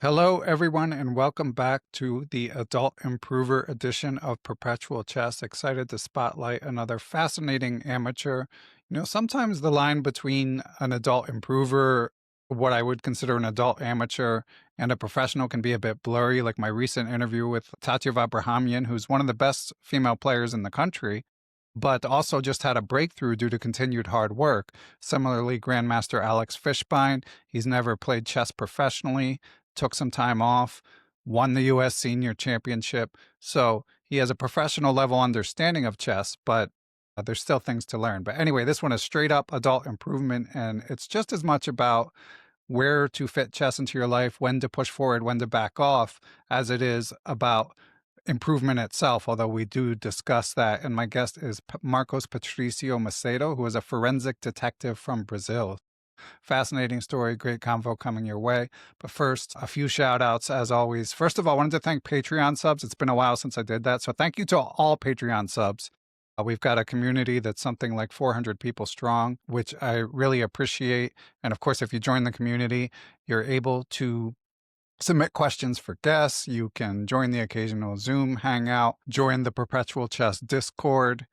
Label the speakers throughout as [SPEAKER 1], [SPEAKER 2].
[SPEAKER 1] Hello, everyone, and welcome back to the Adult Improver edition of Perpetual Chess. Excited to spotlight another fascinating amateur. Sometimes the line between an adult improver, what I would consider an adult amateur, and a professional can be a bit blurry, like my recent interview with Tatyeva Abrahamyan, who's one of the best female players in the country, but also just had a breakthrough due to continued hard work. Similarly, Grandmaster Alex Fishbein, he's never played chess professionally, took some time off, won the U.S. Senior Championship. So he has a professional level understanding of chess, but there's still things to learn. But anyway, this one is straight up adult improvement, and it's just as much about where to fit chess into your life, when to push forward, when to back off, as it is about improvement itself, although we do discuss that. And my guest is Marcos Patricio Macedo, who is a forensic detective from Brazil. Fascinating story, great convo coming your way. But first, a few shout outs as always. First of all, I wanted to thank Patreon subs. It's been a while since I did that. So thank you to all Patreon subs. We've got a community that's something like 400 people strong, which I really appreciate. And of course, if you join the community, you're able to submit questions for guests. You can join the occasional Zoom hangout, join the Perpetual Chess Discord.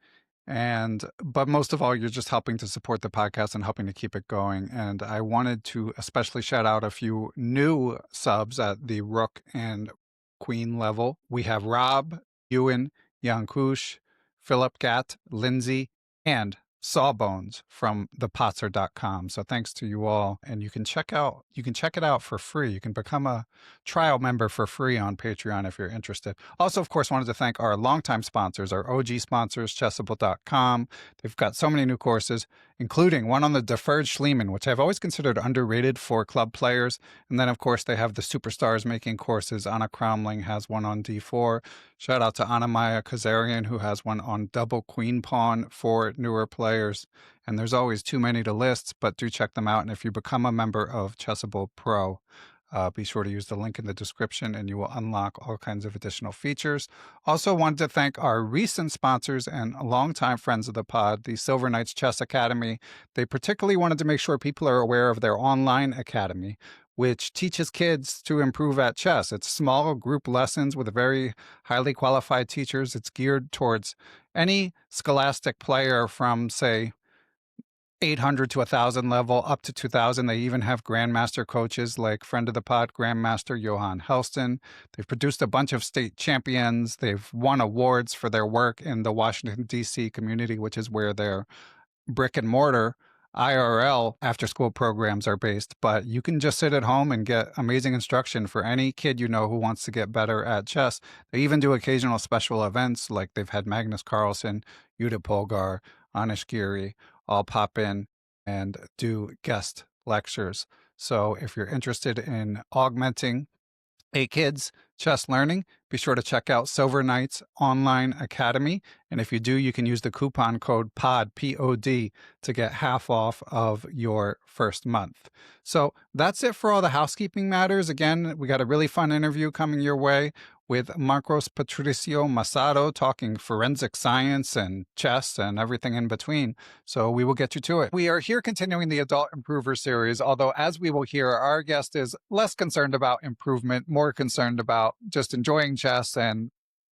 [SPEAKER 1] But most of all, you're just helping to support the podcast and helping to keep it going. And I wanted to especially shout out a few new subs at the Rook and Queen level. We have Rob, Ewan, Yankush, Philip Gatt, Lindsay, and Sawbones from thepotzer.com. So thanks to you all. And you can check it out for free. You can become a trial member for free on Patreon if you're interested. Also, of course, wanted to thank our longtime sponsors, our OG sponsors, chessable.com. They've got so many new courses, including one on the deferred Schliemann, which I've always considered underrated for club players. And then, of course, they have the superstars making courses. Anna Cromling has one on D4. Shout out to Anna Maya Kazarian, who has one on double queen pawn for newer players. And there's always too many to list, but do check them out. And if you become a member of Chessable Pro, be sure to use the link in the description and you will unlock all kinds of additional features. Also wanted to thank our recent sponsors and longtime friends of the pod, the Silver Knights Chess Academy. They particularly wanted to make sure people are aware of their online academy, which teaches kids to improve at chess. It's small group lessons with very highly qualified teachers. It's geared towards any scholastic player from, say, 800 to 1,000 level, up to 2,000. They even have grandmaster coaches like friend of the pod, Grandmaster Johan Helston. They've produced a bunch of state champions. They've won awards for their work in the Washington, D.C. community, which is where their brick and mortar IRL after-school programs are based. But you can just sit at home and get amazing instruction for any kid you know who wants to get better at chess. They even do occasional special events, like they've had Magnus Carlsen, Yuta Polgar, Anish Giri, all pop in and do guest lectures. So if you're interested in augmenting a kid's chess learning, be sure to check out Silver Knights Online Academy. And if you do, you can use the coupon code POD, P-O-D, to get half off of your first month. So that's it for all the housekeeping matters. Again, we got a really fun interview coming your way with Marcos Patricio Macedo talking forensic science and chess and everything in between. So we will get you to it. We are here continuing the Adult Improver series, although as we will hear, our guest is less concerned about improvement, more concerned about just enjoying chess and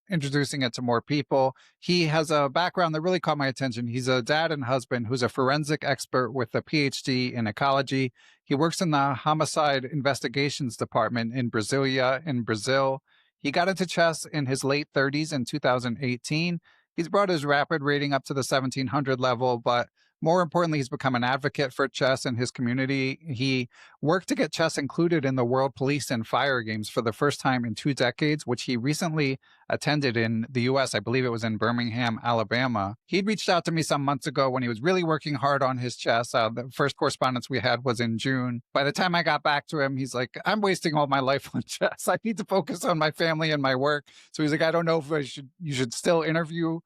[SPEAKER 1] introducing it to more people. He has a background that really caught my attention. He's a dad and husband who's a forensic expert with a PhD in ecology. He works in the homicide investigations department in Brasília in Brazil. He got into chess in his late 30s in 2018. He's brought his rapid rating up to the 1700 level, but more importantly, he's become an advocate for chess in his community. He worked to get chess included in the World Police and Fire Games for the first time in 2 decades, which he recently attended in the U.S. I believe it was in Birmingham, Alabama. He'd reached out to me some months ago when he was really working hard on his chess. The first correspondence we had was in June. By the time I got back to him, he's like, I'm wasting all my life on chess. I need to focus on my family and my work. So he's like, I don't know if you should still interview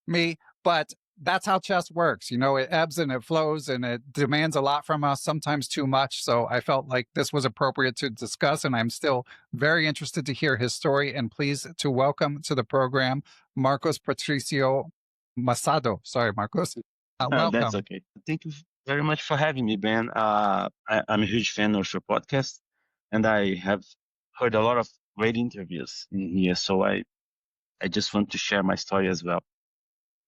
[SPEAKER 1] me, but that's how chess works. You know, it ebbs and it flows and it demands a lot from us, sometimes too much. So I felt like this was appropriate to discuss, and I'm still very interested to hear his story. And pleased to welcome to the program, Marcos Patricio Macedo. Sorry, Marcos.
[SPEAKER 2] That's
[SPEAKER 1] Welcome.
[SPEAKER 2] okay. Thank you. very much for having me, Ben. I'm a huge fan of your podcast, and I have heard a lot of great interviews in here. So I just want to share my story as well.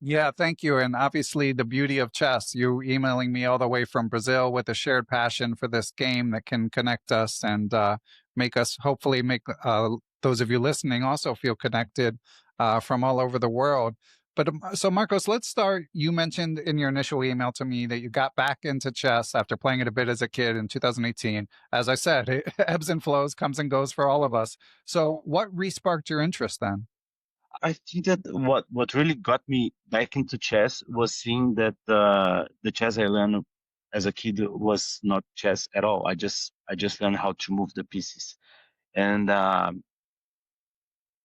[SPEAKER 1] Yeah, thank you. And obviously, the beauty of chess, you emailing me all the way from Brazil with a shared passion for this game that can connect us and make us, hopefully, make those of you listening also feel connected from all over the world. But so, Marcos, let's start. You mentioned in your initial email to me that you got back into chess after playing it a bit as a kid in 2018. As I said, it ebbs and flows, comes and goes for all of us. So, what resparked your interest then?
[SPEAKER 2] I think that what really got me back into chess was seeing that the chess I learned as a kid was not chess at all. I just learned how to move the pieces. And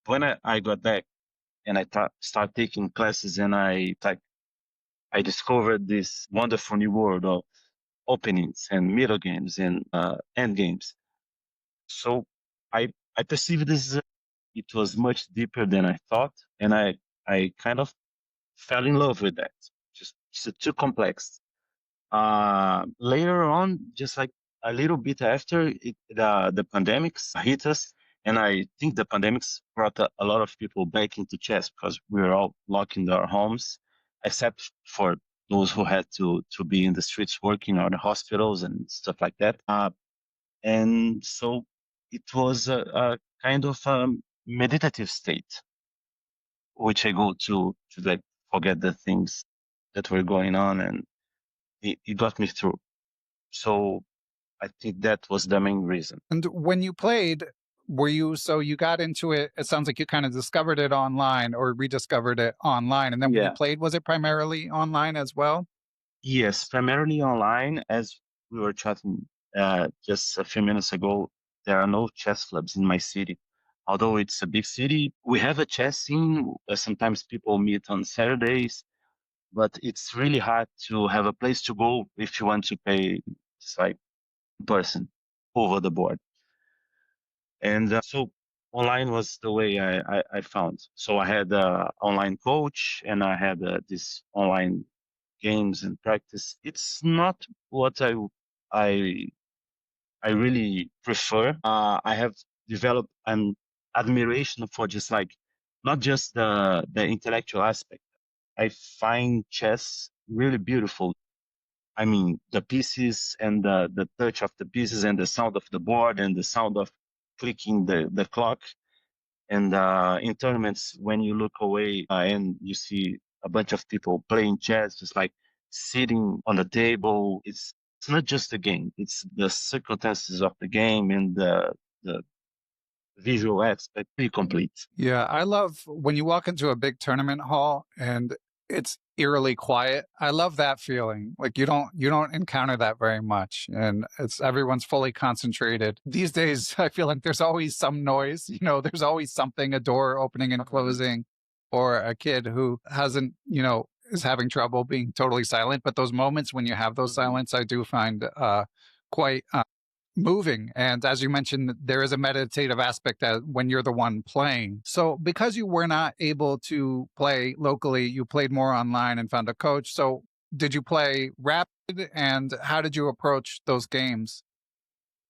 [SPEAKER 2] when I got back and I started taking classes, and I discovered this wonderful new world of openings and middle games and end games. So I perceived this. It was much deeper than I thought, and I kind of fell in love with that. Just too complex. Later on, just like a little bit after the pandemics hit us, and I think the pandemics brought a lot of people back into chess because we were all locked in our homes, except for those who had to be in the streets working or the hospitals and stuff like that. And so it was a kind of meditative state, which I go to like forget the things that were going on, and it got me through. So I think that was the main reason.
[SPEAKER 1] And when you played, were you so you got into it? It sounds like you kind of discovered it online or rediscovered it online. And then when you
[SPEAKER 2] Yeah.
[SPEAKER 1] played, was it primarily online as well?
[SPEAKER 2] Yes, primarily online. As we were chatting just a few minutes ago, there are no chess clubs in my city. Although it's a big city, we have a chess scene. Sometimes people meet on Saturdays, but it's really hard to have a place to go if you want to play just like in person over the board. And so online was the way I found. So I had an online coach, and I had this online games and practice. It's not what I I really prefer. I have developed an admiration for just like not just the intellectual aspect. I find chess really beautiful. I mean, the pieces and the touch of the pieces and the sound of the board and the sound of clicking the clock. And in tournaments, when you look away and you see a bunch of people playing chess, just like sitting on the table, it's not just a game; it's the circumstances of the game and the visual aspect be complete.
[SPEAKER 1] Yeah, I love when you walk into a big tournament hall and it's eerily quiet. I love that feeling. Like you don't encounter that very much and it's everyone's fully concentrated. These days I feel like there's always some noise, there's always something, a door opening and closing or a kid who hasn't, is having trouble being totally silent, but those moments when you have those silence I do find quite moving. And as you mentioned, there is a meditative aspect that when you're the one playing. So because you were not able to play locally, you played more online and found a coach. So did you play rapid and how did you approach those games?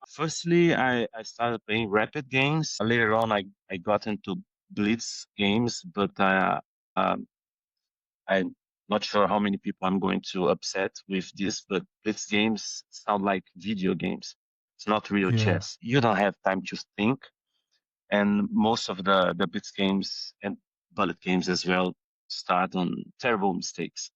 [SPEAKER 2] Firstly, I started playing rapid games. Later on, I got into blitz games, but um, I'm not sure how many people I'm going to upset with this, but blitz games sound like video games. It's not real
[SPEAKER 1] Yeah.
[SPEAKER 2] chess. You don't have time to think. And most of the blitz games and bullet games as well start on terrible mistakes.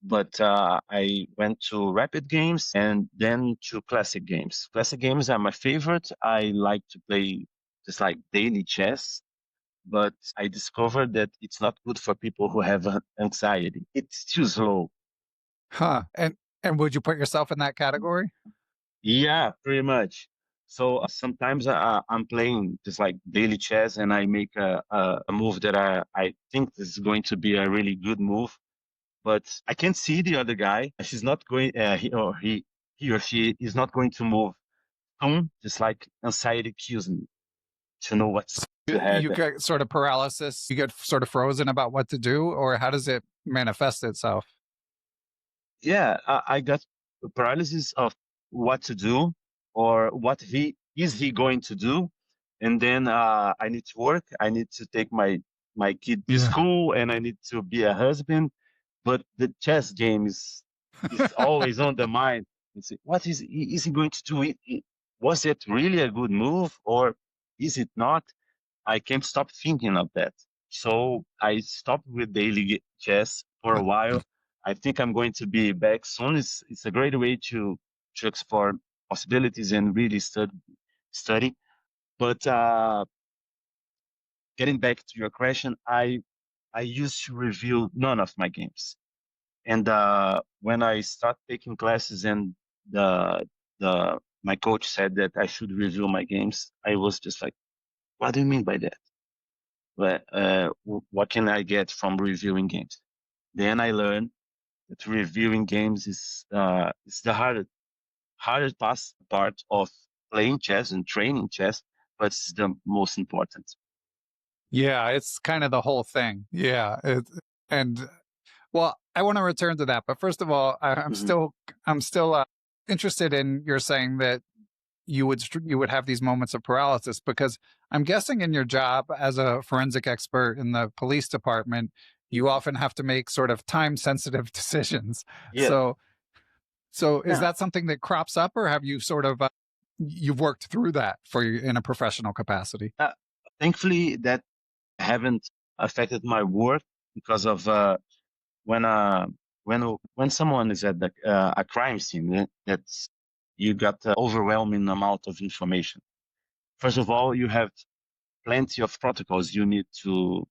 [SPEAKER 2] But I went to rapid games and then to classic games. Classic games are my favorite. I like to play just like daily chess, but I discovered that it's not good for people who have anxiety. It's too slow.
[SPEAKER 1] Huh. And would you put yourself in that category?
[SPEAKER 2] Yeah, pretty much. So sometimes I'm playing just like daily chess, and I make a move that I think is going to be a really good move, but I can see the other guy. She's not going, he or she is not going to move soon. Just like anxiety kills me to know what's
[SPEAKER 1] You
[SPEAKER 2] to
[SPEAKER 1] you
[SPEAKER 2] happen.
[SPEAKER 1] get sort of paralysis, you get sort of frozen about what to do, or how does it manifest itself?
[SPEAKER 2] Yeah, I got paralysis of what to do or what he going to do, and then I need to work. I need to take my kid to
[SPEAKER 1] Yeah.
[SPEAKER 2] school, and I need to be a husband. But the chess game is always on the mind. It's what is he going to do? Was it really a good move or is it not? I can't stop thinking of that. So I stopped with daily chess for a while. I think I'm going to be back soon. It's a great way to explore possibilities and really study. But getting back to your question, I used to review none of my games. And when I start taking classes and the the my coach said that I should review my games, I was just like, what do you mean by that? What can I get from reviewing games? Then I learned that reviewing games is the hardest part of playing chess and training chess, but it's the most important.
[SPEAKER 1] Yeah, it's kind of the whole thing. Yeah, and well, I want to return to that, but first of all,
[SPEAKER 2] Hmm.
[SPEAKER 1] I'm still interested in your saying that you would have these moments of paralysis because I'm guessing in your job as a forensic expert in the police department, you often have to make sort of time sensitive decisions.
[SPEAKER 2] Yeah.
[SPEAKER 1] So is
[SPEAKER 2] Yeah.
[SPEAKER 1] that something that crops up, or have you sort of you've worked through that for you in a professional capacity?
[SPEAKER 2] Uh, Thankfully, that haven't affected my work because of when uh when someone is at a crime scene, that's you got overwhelming amount of information. First of all, you have plenty of protocols you need to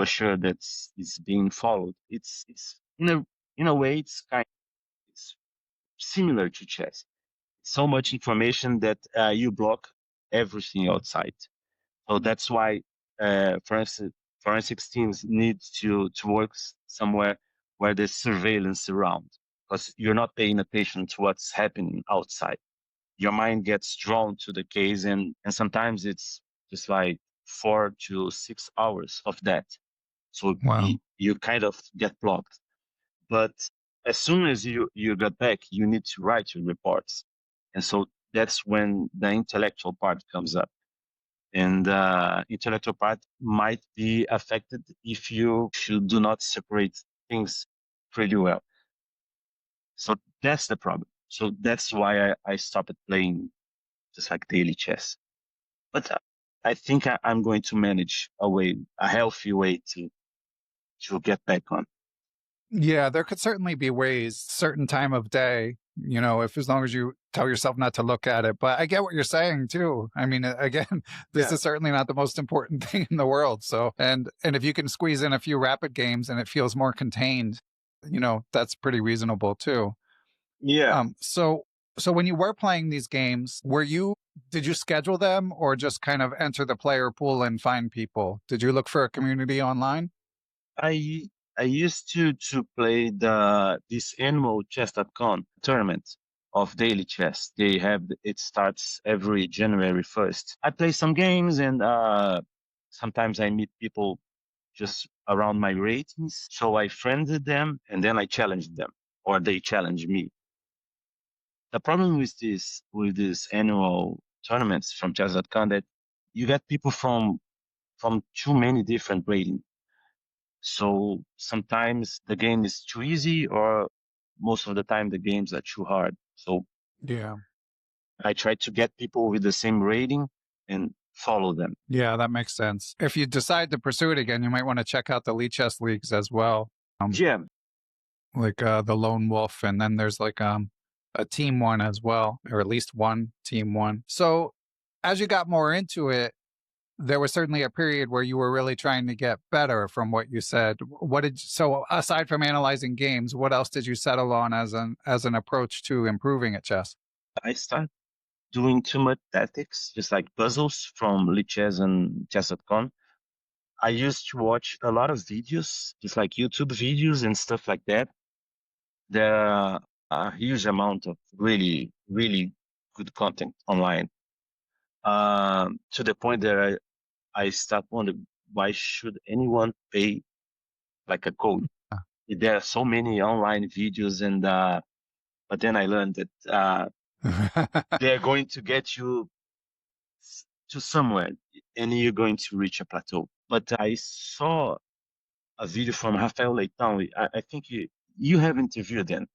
[SPEAKER 2] assure that it's being followed. It's in a way it's similar to chess. So much information that you block everything outside. So that's why forensic teams need to work somewhere where there's surveillance around, because you're not paying attention to what's happening outside. Your mind gets drawn to the case, and sometimes it's just like 4 to 6 hours of that. So
[SPEAKER 1] Wow.
[SPEAKER 2] you kind of get blocked. But as soon as you get back, you need to write your reports. And so that's when the intellectual part comes up. And intellectual part might be affected if you do not separate things pretty well. So that's the problem. So that's why I stopped playing just like daily chess. But I think I'm going to manage a healthy way to get back on.
[SPEAKER 1] Yeah, there could certainly be ways, certain time of day, if as long as you tell yourself not to look at it. But I get what you're saying too. I mean, again, this
[SPEAKER 2] Yeah.
[SPEAKER 1] is certainly not the most important thing in the world. So, and if you can squeeze in a few rapid games and it feels more contained, that's pretty reasonable too.
[SPEAKER 2] Yeah.
[SPEAKER 1] So so when you were playing these games, did you schedule them or just kind of enter the player pool and find people? Did you look for a community online?
[SPEAKER 2] I I used to play this annual chess.com tournament of daily chess. It starts every January 1st. I play some games and sometimes I meet people just around my ratings. So I friended them and then I challenged them or they challenge me. The problem with this annual tournaments from chess.com that you get people from too many different ratings. So sometimes the game is too easy, or most of the time the games are too hard. So
[SPEAKER 1] Yeah.
[SPEAKER 2] I try to get people with the same rating and follow them.
[SPEAKER 1] Yeah, that makes sense. If you decide to pursue it again, you might want to check out the Lee Chess leagues as well. Um,
[SPEAKER 2] Yeah,
[SPEAKER 1] like the Lone Wolf, and then there's like a team one as well, or at least one team one. So as you got more into it, there was certainly a period where you were really trying to get better from what you said. So aside from analyzing games, what else did you settle on as an approach to improving at chess?
[SPEAKER 2] I start doing too much tactics, just like puzzles from Lichess and Chess.com. I used to watch a lot of videos, just like YouTube videos and stuff like that. There are a huge amount of really, really good content online. To the point that I start wondering, why should anyone pay like a coach? there are so many online videos, and but then I learned that they're going to get you to somewhere, and you're going to reach a plateau. But I saw a video from Rafael Leitão. I think you have interviewed him.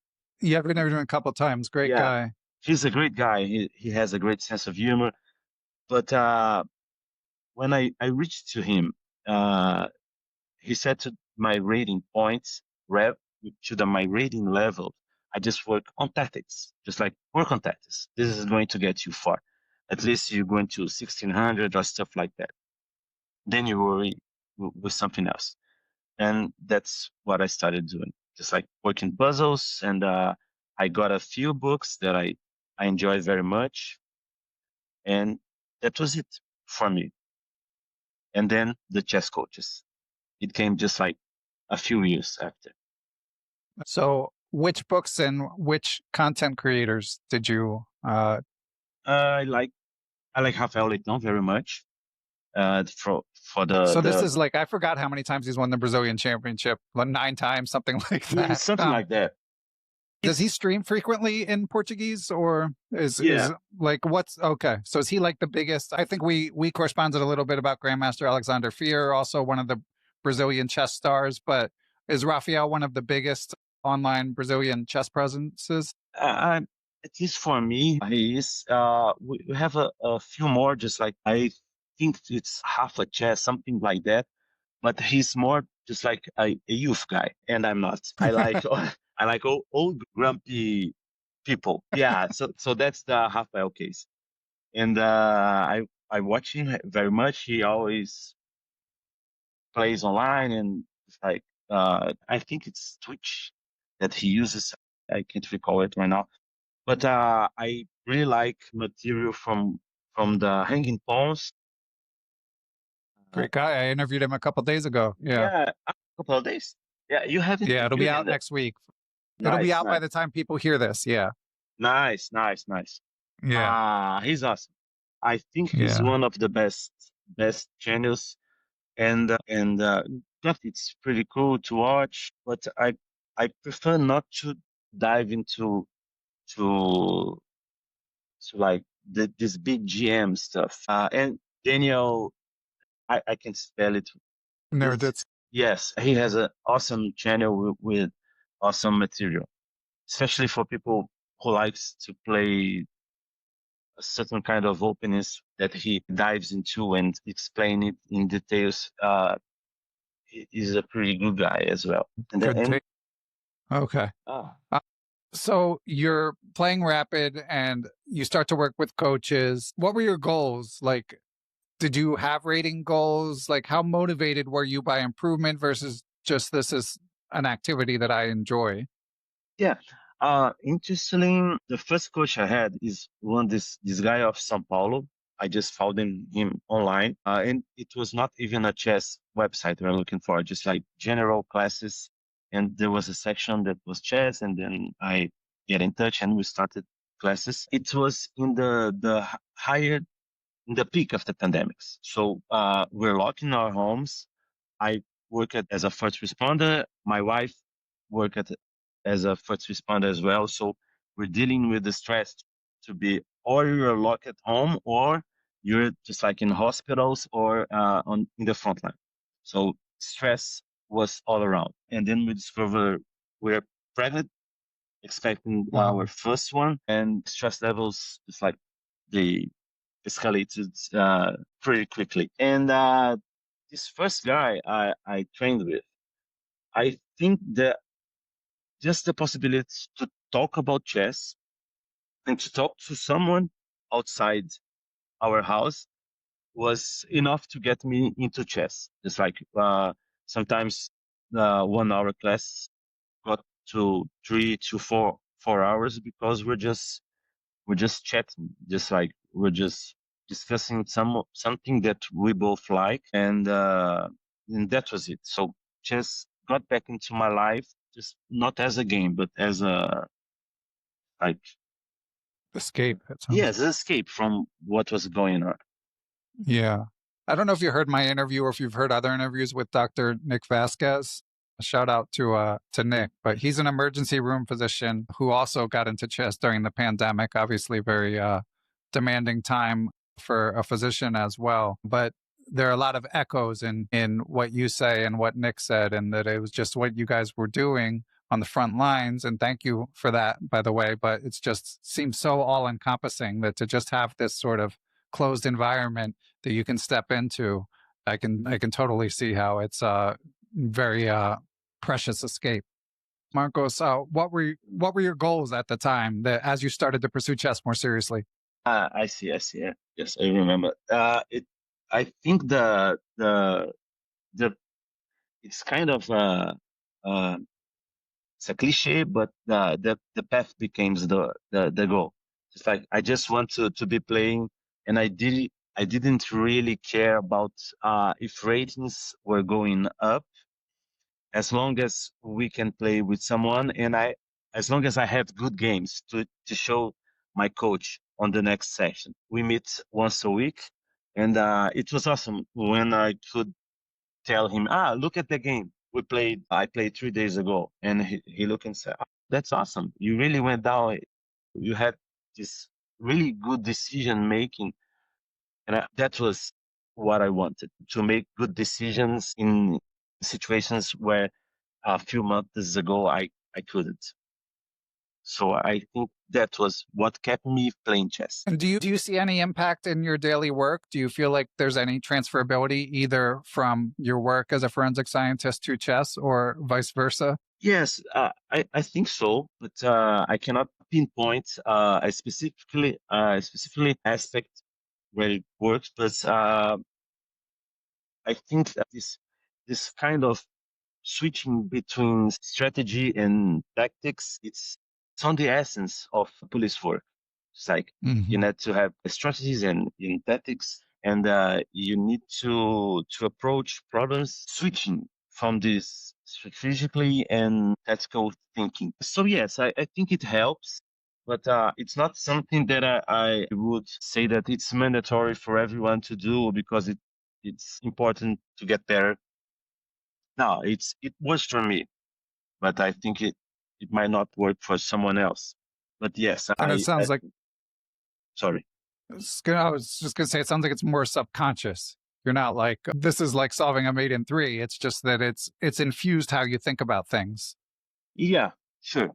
[SPEAKER 1] Yeah, I've interviewed him a couple times. Great
[SPEAKER 2] Yeah,
[SPEAKER 1] guy.
[SPEAKER 2] he's a great guy. He has a great sense of humor. But when I reached to him, uh, he said to my rating points, rev to my rating level, I just work on tactics, just like work on tactics. This is going to get you far. At least you're going to 1600 or stuff like that. Then you worry with something else. And that's what I started doing, just like working puzzles. And I got a few books that I enjoyed very much. And that was it for me. And then the chess coaches. It came just like a few years after.
[SPEAKER 1] So, which books and which content creators did you?
[SPEAKER 2] I like Rafael Leitão very much. For
[SPEAKER 1] So this
[SPEAKER 2] the
[SPEAKER 1] is like I forgot how many times he's won the Brazilian Championship, like 9 times, something like
[SPEAKER 2] yeah,
[SPEAKER 1] that.
[SPEAKER 2] something like that.
[SPEAKER 1] Does he stream frequently in Portuguese, or
[SPEAKER 2] Yeah,
[SPEAKER 1] is like what's okay? So is he like the biggest? I think we corresponded a little bit about Grandmaster Alexander Fier, also one of the Brazilian chess stars. But is Rafael one of the biggest online Brazilian chess presences?
[SPEAKER 2] at least for me, he is. We have a few more. Just like I think it's half a chess, something like that. But he's more just like a youth guy, and I'm not. I like I like old grumpy people. Yeah, so that's the Rafael case, and I watch him very much. He always plays online, and it's like I think it's Twitch that he uses. I can't recall it right now, but I really like material from the Hanging Pawns. Uh,
[SPEAKER 1] Great guy. I interviewed him a couple days ago. Yeah,
[SPEAKER 2] yeah, a couple of days. Yeah, you have
[SPEAKER 1] yeah. It'll be
[SPEAKER 2] interviewed in
[SPEAKER 1] out
[SPEAKER 2] that.
[SPEAKER 1] next week. It'll be
[SPEAKER 2] Nice,
[SPEAKER 1] out by
[SPEAKER 2] nice,
[SPEAKER 1] the time people hear this. Yeah,
[SPEAKER 2] nice.
[SPEAKER 1] yeah,
[SPEAKER 2] He's awesome. I think he's
[SPEAKER 1] yeah.
[SPEAKER 2] one of the best channels, and definitely it's pretty cool to watch. But I prefer not to dive into to like this big GM stuff. And Daniel, I can spell it.
[SPEAKER 1] Never did.
[SPEAKER 2] This, yes, he has an awesome channel with awesome material, especially for people who likes to play a certain kind of openness that he dives into and explain it in details. He's a pretty good guy as well. And then,
[SPEAKER 1] Good
[SPEAKER 2] and
[SPEAKER 1] take. Okay.
[SPEAKER 2] ah,
[SPEAKER 1] So you're playing Rapid and you start to work with coaches. What were your goals? Like, did you have rating goals? Like, how motivated were you by improvement versus just this is an activity that I enjoy?
[SPEAKER 2] yeah. Interestingly, the first coach I had is this guy of São Paulo. I just found him online, and it was not even a chess website we were looking for, just like general classes. And there was a section that was chess, and then I get in touch and we started classes. It was in the higher in the peak of the pandemics. So we're locked in our homes. I work as a first responder. My wife worked as a first responder as well. So we're dealing with the stress to be, or you're locked at home, or you're just like in hospitals or on in the front line. So stress was all around. And then we discover we're pregnant, expecting our
[SPEAKER 1] Wow.
[SPEAKER 2] first one, and stress levels just like they escalated pretty quickly. And this first guy I trained with, I think that just the possibility to talk about chess and to talk to someone outside our house was enough to get me into chess. It's like sometimes 1 hour class got to 3 to 4 hours because we're just chatting, just like we're just discussing something that we both like, and that was it. So chess got back into my life, just not as a game, but as a like
[SPEAKER 1] Escape. It sounds.
[SPEAKER 2] yes, escape from what was going on.
[SPEAKER 1] Yeah. I don't know if you heard my interview or if you've heard other interviews with Dr. Nick Vasquez. Shout out to Nick, but he's an emergency room physician who also got into chess during the pandemic. Obviously, very demanding time for a physician as well. But there are a lot of echoes in what you say and what Nick said, and that it was just what you guys were doing on the front lines. And thank you for that, by the way. But it's just seems so all encompassing that to just have this sort of closed environment that you can step into, I can totally see how it's very precious escape. Marcos, what were your goals at the time that as you started to pursue chess more seriously?
[SPEAKER 2] I see, I see. Yeah. Yes, I remember. I think the it's kind of uh, it's a cliche, but the path becomes the goal. It's like I just want to be playing, and I didn't really care about if ratings were going up, as long as we can play with someone, and as long as I have good games to show my coach on the next session. We meet once a week, and it was awesome when I could tell him, look at the game I played 3 days ago. And he looked and said, that's awesome. You really went down. You had this really good decision making. And that was what I wanted, to make good decisions in situations where a few months ago I couldn't. So I think that was what kept me playing chess.
[SPEAKER 1] And do you see any impact in your daily work? Do you feel like there's any transferability either from your work as a forensic scientist to chess or vice versa?
[SPEAKER 2] Yes, I think so, but I cannot pinpoint a specifically aspect where it works. But I think that this kind of switching between strategy and tactics, it's on the essence of police work. It's like you
[SPEAKER 1] Hmm.
[SPEAKER 2] need to have strategies and in tactics, and you need to approach problems switching from this strategically and tactical thinking. So yes, I think it helps, but it's not something that I would say that it's mandatory for everyone to do because it's important to get better. No, it works for me, but I think it might not work for someone else. But yes,
[SPEAKER 1] And it sounds like
[SPEAKER 2] sorry.
[SPEAKER 1] I was just going to say, it sounds like it's more subconscious. You're not like, this is like solving a mate in three. It's just that it's infused how you think about things.
[SPEAKER 2] Yeah, sure.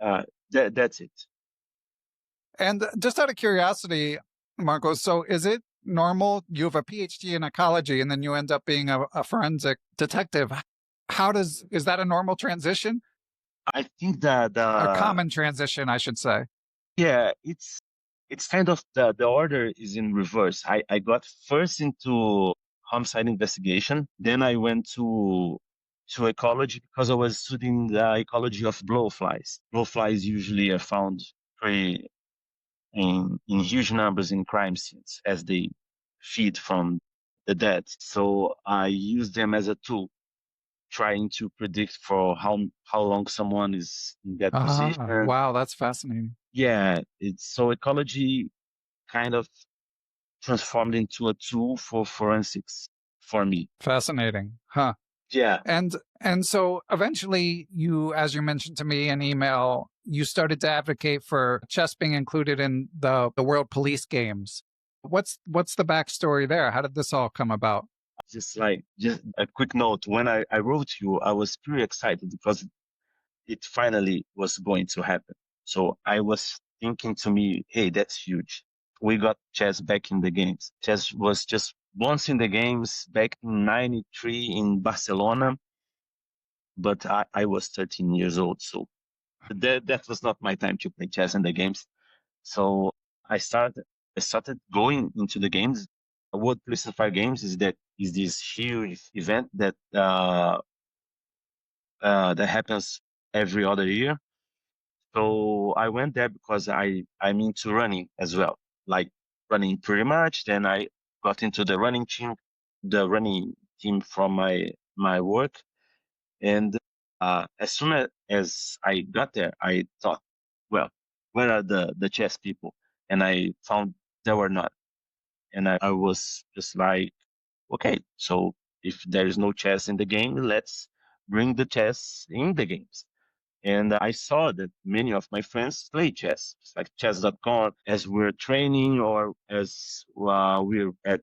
[SPEAKER 2] That's it.
[SPEAKER 1] And just out of curiosity, Marcos, so is it normal? You have a PhD in ecology and then you end up being a forensic detective. Is that a normal transition?
[SPEAKER 2] I think that
[SPEAKER 1] A common transition, I should say.
[SPEAKER 2] yeah, it's kind of the order is in reverse. I got first into homicide investigation, then I went to ecology because I was studying the ecology of blowflies. Blowflies usually are found pretty in huge numbers in crime scenes as they feed from the dead. So I use them as a tool, trying to predict for how long someone is in that
[SPEAKER 1] Ah,
[SPEAKER 2] position.
[SPEAKER 1] wow, that's fascinating.
[SPEAKER 2] Yeah, it's so ecology kind of transformed into a tool for forensics for me.
[SPEAKER 1] Fascinating. Huh.
[SPEAKER 2] Yeah,
[SPEAKER 1] And so eventually you, as you mentioned to me in email, you started to advocate for chess being included in the World Police Games. What's the backstory there? How did this all come about?
[SPEAKER 2] just a quick note. When I wrote you, I was pretty excited because it finally was going to happen. So I was thinking to me, hey, that's huge. We got chess back in the games. Chess was just once in the games back in 93 in Barcelona, but I was 13 years old. So that was not my time to play chess in the games. So I started, I started going into the games. World Police and Fire Games is this huge event that happens every other year. So I went there because I'm into running as well, like running pretty much. Then I got into the running team from my work. And as soon as I got there, I thought, well, where are the chess people? And I found there were not. And I was just like, okay, so if there is no chess in the game, let's bring the chess in the games. And I saw that many of my friends play chess, it's like chess.com, as we're training or as we're at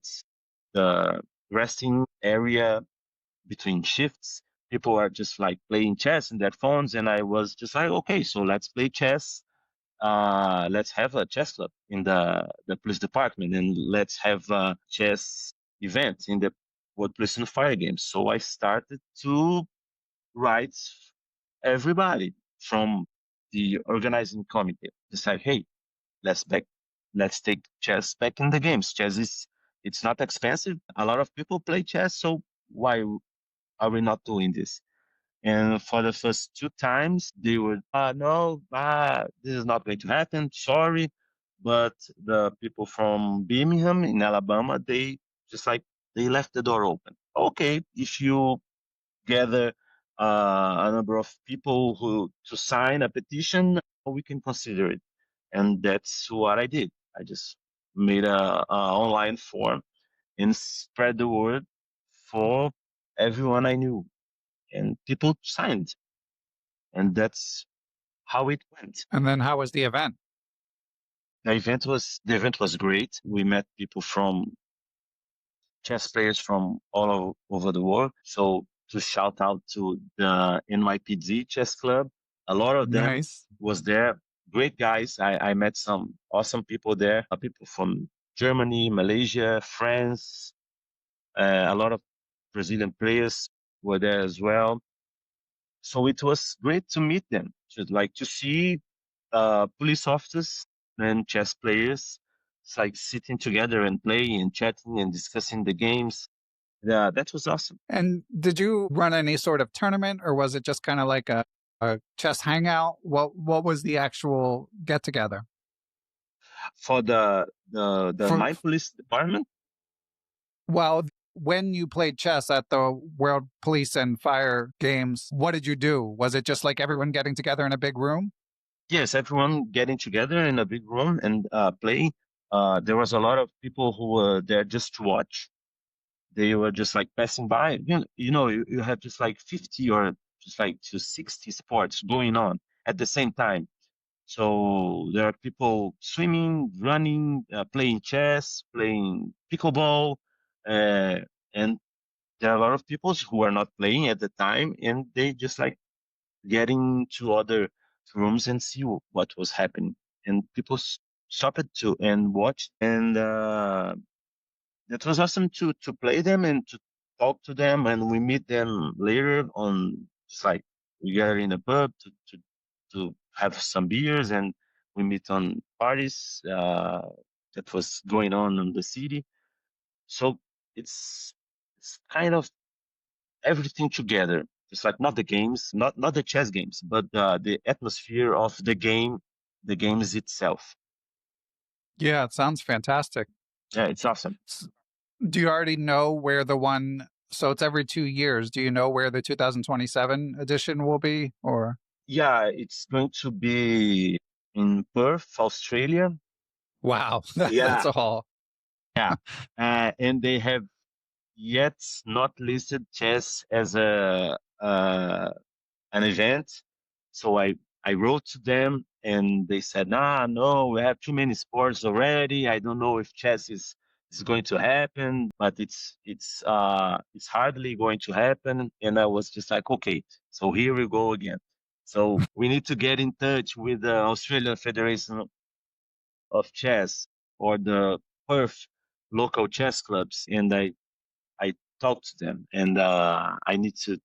[SPEAKER 2] the resting area between shifts. People are just like playing chess in their phones. And I was just like, okay, so let's play chess. Let's have a chess club in the police department, and let's have a chess event in the World Police and Fire Games. So I started to write everybody from the organizing committee. Decide, hey, let's take chess back in the games. Chess is it's not expensive. A lot of people play chess, so why are we not doing this? And for the first two times, they would, no, this is not going to happen. Sorry. But the people from Birmingham in Alabama, they just like, they left the door open. Okay, if you gather a number of people who to sign a petition, we can consider it. And that's what I did. I just made a online form and spread the word for everyone I knew, and people signed, and that's how it went.
[SPEAKER 1] And then how was the event?
[SPEAKER 2] The event was great. We met people from chess players from over the world. So to shout out to the NYPD Chess Club, a lot of them
[SPEAKER 1] Nice.
[SPEAKER 2] was there. Great guys. I met some awesome people there. People from Germany, Malaysia, France. A lot of Brazilian players were there as well. So it was great to meet them. Just like to see police officers and chess players. It's like sitting together and playing and chatting and discussing the games. Yeah, that was awesome.
[SPEAKER 1] And did you run any sort of tournament, or was it just kind of like a chess hangout? What was the actual get together?
[SPEAKER 2] For the
[SPEAKER 1] For
[SPEAKER 2] my police department,
[SPEAKER 1] well, when you played chess at the World Police and Fire Games, what did you do? Was it just like everyone getting together in a big room?
[SPEAKER 2] yes, everyone getting together in a big room and playing. There was a lot of people who were there just to watch. They were just like passing by. You have just like 50 or just like to 60 sports going on at the same time. So there are people swimming, running, playing chess, playing pickleball, uh, and there are a lot of people who are not playing at the time, and they just like getting to other rooms and see what was happening. And people stopped to and watched, and it was awesome to play them and to talk to them. And we meet them later on, just like we gather in a pub to have some beers, and we meet on parties that was going on in the city. So it's kind of everything together. It's like not the games, not the chess games, but the atmosphere of the games itself.
[SPEAKER 1] Yeah, it sounds fantastic.
[SPEAKER 2] Yeah, it's awesome.
[SPEAKER 1] S- Do you already know where the one? So it's every 2 years. Do you know where the 2027 edition will be? Or
[SPEAKER 2] Yeah, it's going to be in Perth, Australia.
[SPEAKER 1] wow, that's
[SPEAKER 2] Yeah,
[SPEAKER 1] a haul.
[SPEAKER 2] yeah, and they have yet not listed chess as a an event. So I wrote to them, and they said, "Nah, no, we have too many sports already. I don't know if chess is going to happen, but it's hardly going to happen." And I was just like, okay, so here we go again. So we need to get in touch with the Australian Federation of Chess or the Perth local chess clubs, and I talked to them, and I need to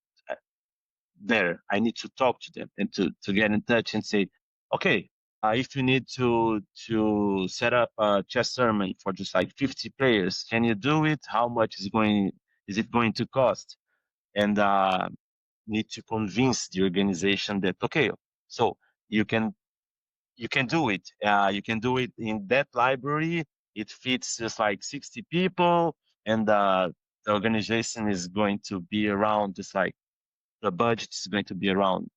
[SPEAKER 2] I need to talk to them and to get in touch and say, okay, if you need to set up a chess tournament for just like 50 players, can you do it? How much is it going to cost? And need to convince the organization that okay, so you can you can do it. You can do it in that library. It fits just like 60 people, and the organization is going to be around just like the budget is going to be around,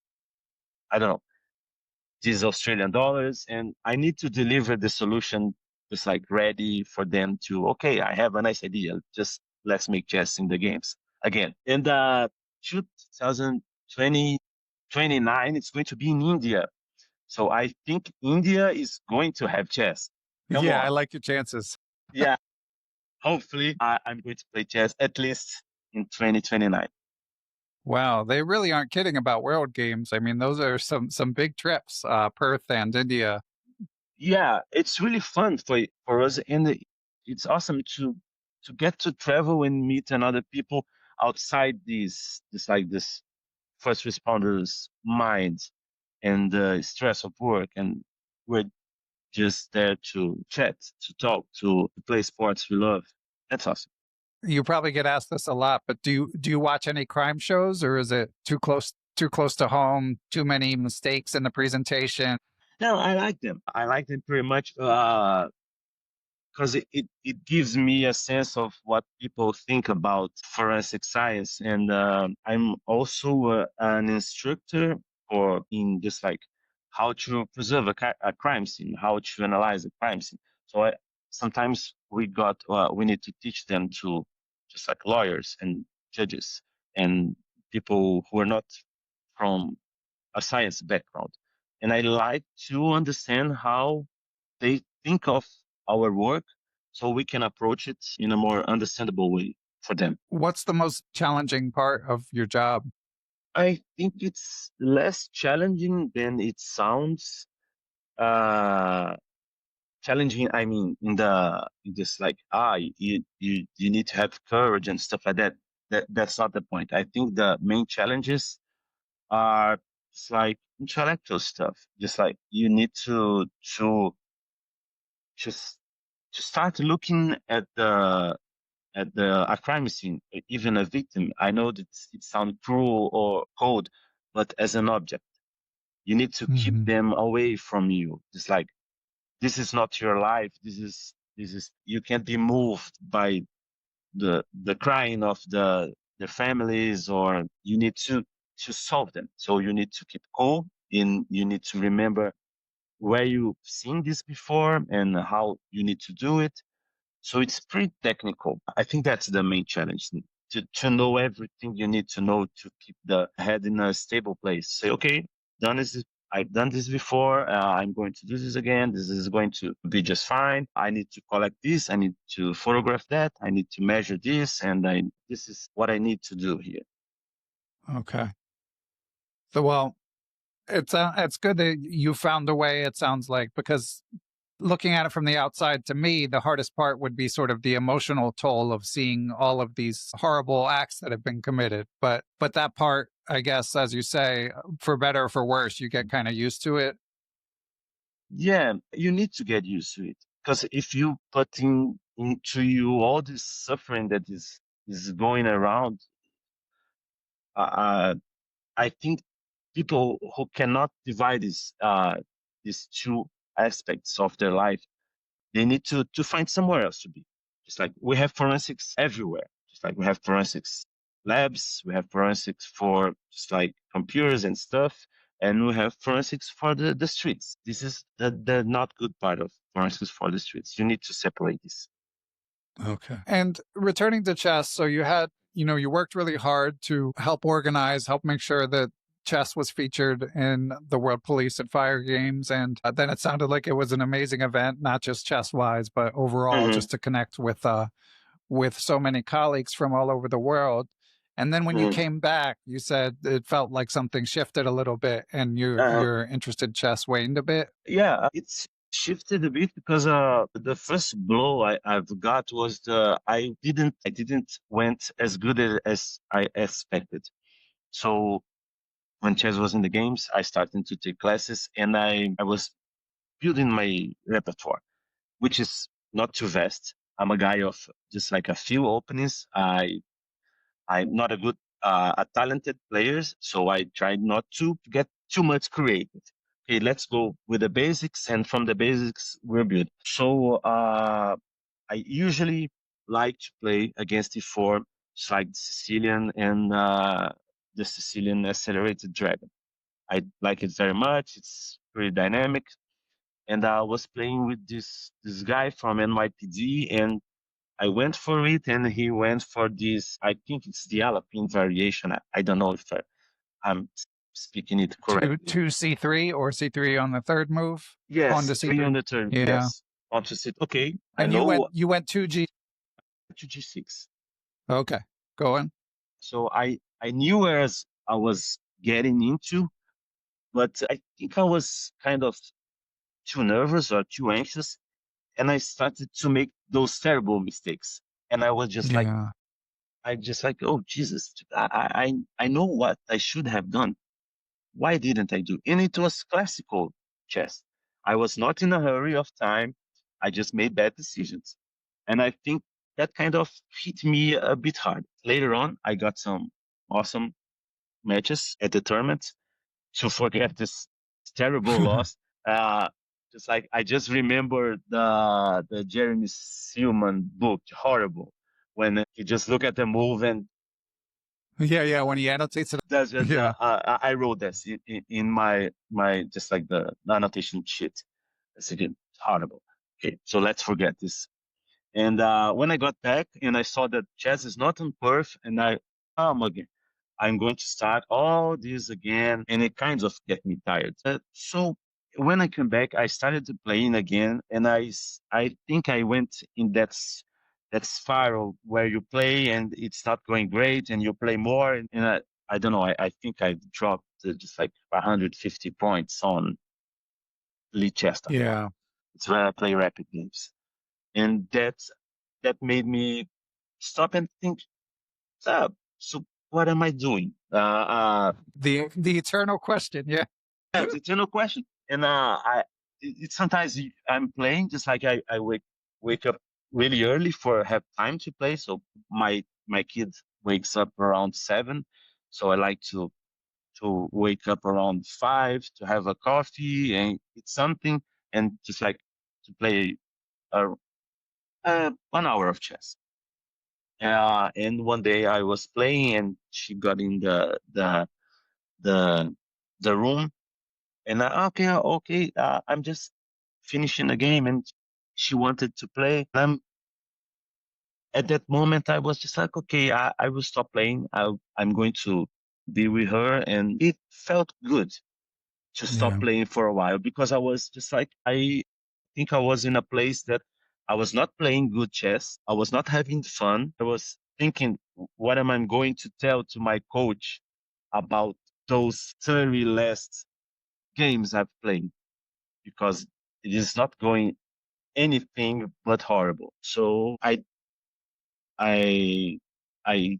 [SPEAKER 2] I don't know, these Australian dollars. And I need to deliver the solution just like ready for them to, okay, I have a nice idea. Just let's make chess in the games again. And 2029, it's going to be in India. So I think India is going to have chess. Come
[SPEAKER 1] Yeah, I
[SPEAKER 2] on.
[SPEAKER 1] like your chances.
[SPEAKER 2] Yeah, hopefully I'm going to play chess at least in 2029.
[SPEAKER 1] Wow, they really aren't kidding about World Games. I mean, those are some big trips, Perth and India.
[SPEAKER 2] Yeah, it's really fun for us, and it's awesome to get to travel and meet another people outside this first responders' minds and the stress of work, and we're just there to chat, to talk, to play sports we love. That's awesome.
[SPEAKER 1] You probably get asked this a lot, but do you watch any crime shows, or is it too close to home, too many mistakes in the presentation?
[SPEAKER 2] No, I like them. I like them pretty much. Because it gives me a sense of what people think about forensic science. And I'm also an instructor for in just like how to preserve a crime scene, how to analyze a crime scene. So sometimes we need to teach them to just like lawyers and judges and people who are not from a science background. And I like to understand how they think of our work so we can approach it in a more understandable way for them.
[SPEAKER 1] What's the most challenging part of your job?
[SPEAKER 2] I think it's less challenging than it sounds. Uh, Challenging, I mean, in this like, you need to have courage and stuff like that. That's not the point. I think the main challenges are just like intellectual stuff. Just like you need to just to start looking at the a crime scene, even a victim. I know that it sounds cruel or cold, but as an object, you need to keep
[SPEAKER 1] Mhm.
[SPEAKER 2] them away from you. It's like this is not your life. This is you can't be moved by the crying of the families, or you need to solve them. So you need to keep cool, and you need to remember where you've seen this before and how you need to do it. So it's pretty technical. I think that's the main challenge to know everything you need to know to keep the head in a stable place. Say, okay, done this. I've done this before. I'm going to do this again. This is going to be just fine. I need to collect this. I need to photograph that. I need to measure this, and this is what I need to do here.
[SPEAKER 1] Okay. So, well, it's good that you found a way. It sounds like, because looking at it from the outside, to me, the hardest part would be sort of the emotional toll of seeing all of these horrible acts that have been committed. But that part, I guess, as you say, for better or for worse, you get kind of used to it.
[SPEAKER 2] Yeah, you need to get used to it because if you put into you all this suffering that is going around, uh, I think people who cannot divide these two aspects of their life, they need to find somewhere else to be. Just like we have forensics everywhere. Just like we have forensics labs, we have forensics for just like computers and stuff, and we have forensics for the streets. This is the not good part of forensics for the streets. You need to separate this.
[SPEAKER 1] Okay. And returning to chess, so you worked really hard to help organize, help make sure that chess was featured in the World Police and Fire Games. And then it sounded like it was an amazing event, not just chess wise, but overall,
[SPEAKER 2] Hmm.
[SPEAKER 1] just to connect with so many colleagues from all over the world. And then when you
[SPEAKER 2] Hmm.
[SPEAKER 1] came back, you said it felt like something shifted a little bit and
[SPEAKER 2] Uh,
[SPEAKER 1] your interest in chess waned a bit.
[SPEAKER 2] yeah, it's shifted a bit because the first blow I've got was I didn't went as good as I expected. So when chess was in the games, I started to take classes and I was building my repertoire, which is not too vast. I'm a guy of just like a few openings. I'm not a talented player, so I try not to get too much creative. Okay, let's go with the basics, and from the basics, we're good. So I usually like to play against E4, it's like the Sicilian and the Sicilian accelerated dragon. I like it very much. It's pretty dynamic. And I was playing with this guy from NYPD, and I went for it, and he went for this. I think it's the Alpine variation. I don't know if I'm speaking it
[SPEAKER 1] Two
[SPEAKER 2] correctly.
[SPEAKER 1] two C3 or C3 on the third move? Pawn
[SPEAKER 2] Yes,
[SPEAKER 1] to
[SPEAKER 2] three on
[SPEAKER 1] C3.
[SPEAKER 2] the turn.
[SPEAKER 1] Yeah.
[SPEAKER 2] Yes, onto sit. Okay, I
[SPEAKER 1] And
[SPEAKER 2] know
[SPEAKER 1] you went 2G.
[SPEAKER 2] to G6.
[SPEAKER 1] Okay. Go on.
[SPEAKER 2] So I knew where I was getting into, but I think I was kind of too nervous or too anxious, and I started to make those terrible mistakes. And I was just like,
[SPEAKER 1] Yeah.
[SPEAKER 2] oh Jesus, I know what I should have done. Why didn't I do? And it was classical chess. I was not in a hurry of time. I just made bad decisions. And I think that kind of hit me a bit hard. Later on, I got some awesome matches at the tournament to forget this terrible loss. Uh, just like I just remember the Jeremy Seelman book, horrible, when he just look at the move and
[SPEAKER 1] Yeah, yeah. When he annotates it.
[SPEAKER 2] that's just
[SPEAKER 1] Yeah.
[SPEAKER 2] I wrote this in my just like the annotation sheet. It's again horrible. Okay, so let's forget this. And when I got back and I saw that chess is not on perf, and again, I'm going to start all this again, and it kind of get me tired. So when I came back, I started to playing again, and I think I went in that spiral where you play and it's not going great, and you play more, and I don't know. I think I dropped just like 150 points on leadchess.com.
[SPEAKER 1] Yeah.
[SPEAKER 2] It's where I play rapid games, and that made me stop and think, so what am I doing?
[SPEAKER 1] The eternal question. Yeah.
[SPEAKER 2] It's a eternal question. And sometimes I'm playing just like I wake up really early for have time to play. So my kid wakes up around 7, so I like to wake up around 5 to have a coffee and eat something and just like to play a, 1 hour of chess. And one day I was playing, and she got in the the room, and okay, I'm just finishing the game, and she wanted to play. At that moment, I was just like, okay, I will stop playing. I'm going to be with her, and it felt good to stop
[SPEAKER 1] Yeah.
[SPEAKER 2] playing for a while because I was just like, I think I was in a place that I was not playing good chess. I was not having fun. I was thinking, what am I going to tell to my coach about those 30 last games I've played? Because it is not going anything but horrible. So I, I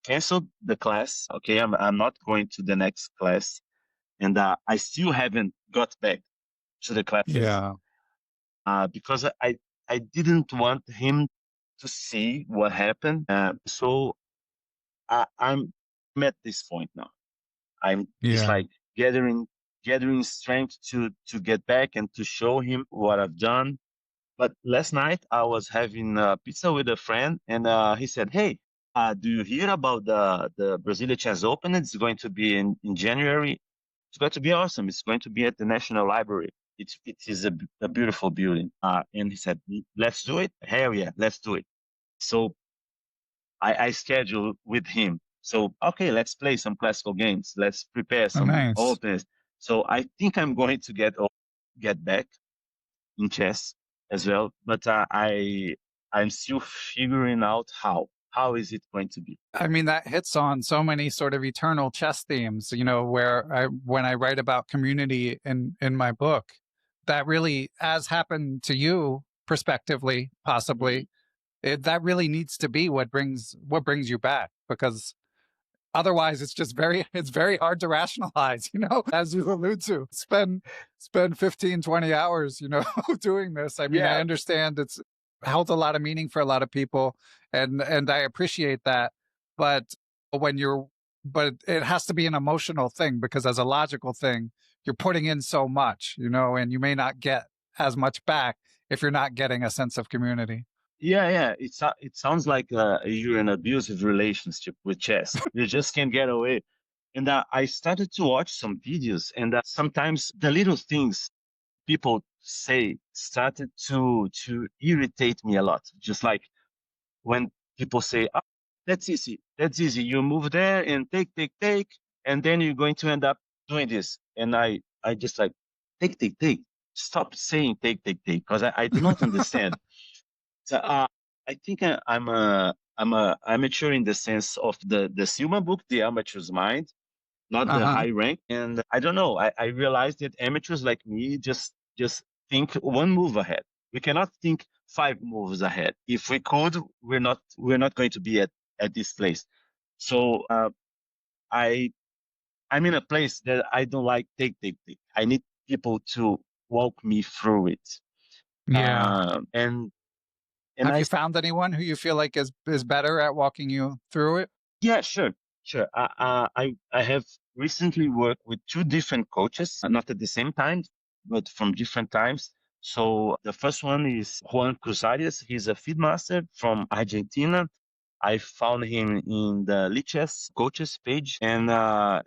[SPEAKER 2] canceled the class. Okay. I'm not going to the next class, and I still haven't got back to the classes
[SPEAKER 1] Yeah.
[SPEAKER 2] because I didn't want him to see what happened. So I'm at this point now. I'm just
[SPEAKER 1] Yeah.
[SPEAKER 2] like gathering strength to get back and to show him what I've done. But last night I was having pizza with a friend, and he said, "Hey, do you hear about the Brasília Chess Open? It's going to be in January. It's going to be awesome. It's going to be at the National Library. It is a beautiful building." And he said, "Let's do it. Hell yeah, let's do it." So I scheduled with him. So okay, let's play some classical games. Let's prepare
[SPEAKER 1] Oh,
[SPEAKER 2] some
[SPEAKER 1] nice.
[SPEAKER 2] opens. So I think I'm going to get back in chess as well, but I'm still figuring out how. How is it going to be?
[SPEAKER 1] I mean, that hits on so many sort of eternal chess themes, where when I write about community in my book, that really, as happened to you prospectively,
[SPEAKER 2] Mhm.
[SPEAKER 1] possibly, that really needs to be what brings you back, because otherwise it's very hard to rationalize, as you allude to. Spend 15, 20 hours, doing this. I mean, I
[SPEAKER 2] Yeah,
[SPEAKER 1] understand it's held a lot of meaning for a lot of people, and I appreciate that. But when you're but it has to be an emotional thing, because as a logical thing, you're putting in so much, and you may not get as much back if you're not getting a sense of community.
[SPEAKER 2] yeah. It sounds like you're in an abusive relationship with chess. You just can't get away. And I started to watch some videos, and sometimes the little things people say started to irritate me a lot. Just like when people say, "Oh, that's easy. That's easy. You move there and take, take, take." and then you're going to end up doing this. And I just like, take. Stop saying take, because I do not understand. So, I think I'm mature in the sense of the Silma book, The Amateur's Mind, not the
[SPEAKER 1] Uh-huh.
[SPEAKER 2] high rank. And I don't know. I realized that amateurs like me just think one move ahead. We cannot think five moves ahead. If we could, we're not going to be at this place. So I I'm in a place that I don't like take. I need people to walk me through it.
[SPEAKER 1] Yeah.
[SPEAKER 2] And
[SPEAKER 1] Have
[SPEAKER 2] I
[SPEAKER 1] you found anyone who you feel like is better at walking you through it?
[SPEAKER 2] Yeah, sure. I have recently worked with two different coaches, not at the same time, but from different times. So the first one is Juan Cruzarias. He's a feed master from Argentina. I found him in the Lichess coaches page, and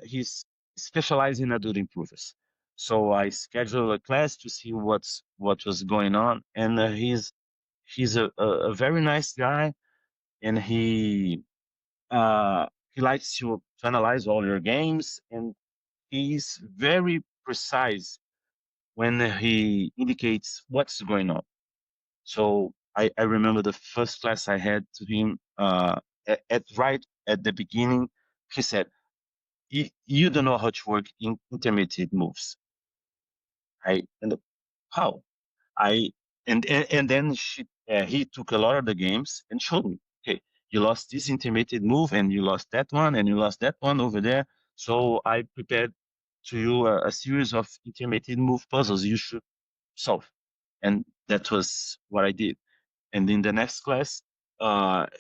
[SPEAKER 2] he's specialized in adult improvers. So I scheduled a class to see what was going on, and he's a very nice guy, and he likes to analyze all your games, and he's very precise when he indicates what's going on. So I remember the first class I had to him at right at the beginning. He said, You don't know how to work in intermediate moves. I and how I and then he took a lot of the games and showed me. Okay, you lost this intermediate move, and you lost that one, and you lost that one over there. So I prepared to you a series of intermediate move puzzles you should solve, and that was what I did. And in the next class,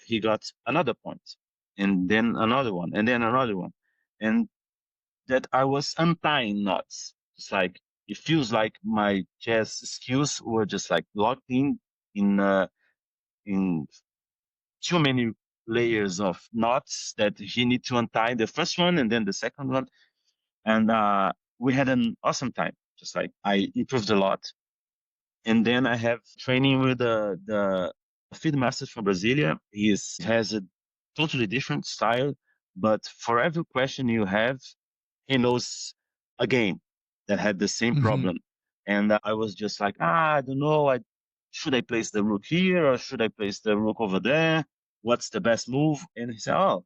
[SPEAKER 2] he got another point, and then another one, and then another one, and that I was untying knots. It's like it feels like my chess skills were just like locked in too many layers of knots that he need to untie the first one and then the second one. And we had an awesome time. Just like I improved a lot. And then I have training with the feed master from Brasilia. Has a totally different style, but for every question you have, he knows a game that had the same
[SPEAKER 1] Hmm.
[SPEAKER 2] problem. And I was just like, I don't know. Should I place the rook here or should I place the rook over there? What's the best move? And he said, Oh,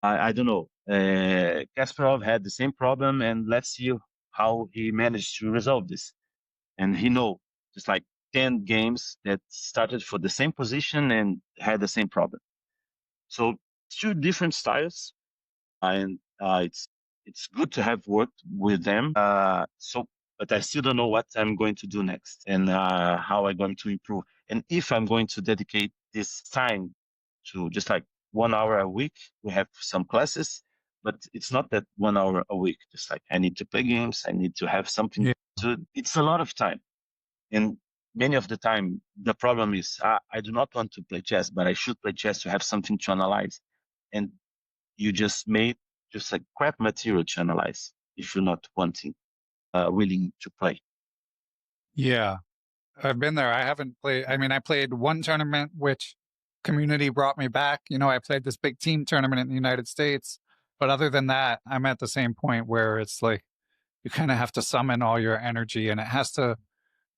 [SPEAKER 2] I don't know. Kasparov had the same problem, and let's see how he managed to resolve this. And he know just like 10 games that started for the same position and had the same problem. So two different styles, and it's good to have worked with them. But I still don't know what I'm going to do next and how I'm going to improve, and if I'm going to dedicate this time to just like 1 hour a week. We have some classes, but it's not that 1 hour a week. Just like I need to play games, I need to have something
[SPEAKER 1] Yeah.
[SPEAKER 2] to. It's a lot of time, and many of the time the problem is I do not want to play chess, but I should play chess to have something to analyze, and you just made just like crap material to analyze if you're not willing to play.
[SPEAKER 1] Yeah. I've been there. I haven't played. I mean, I played one tournament, which community brought me back. I played this big team tournament in the United States. But other than that, I'm at the same point where it's like you kind of have to summon all your energy and it has to,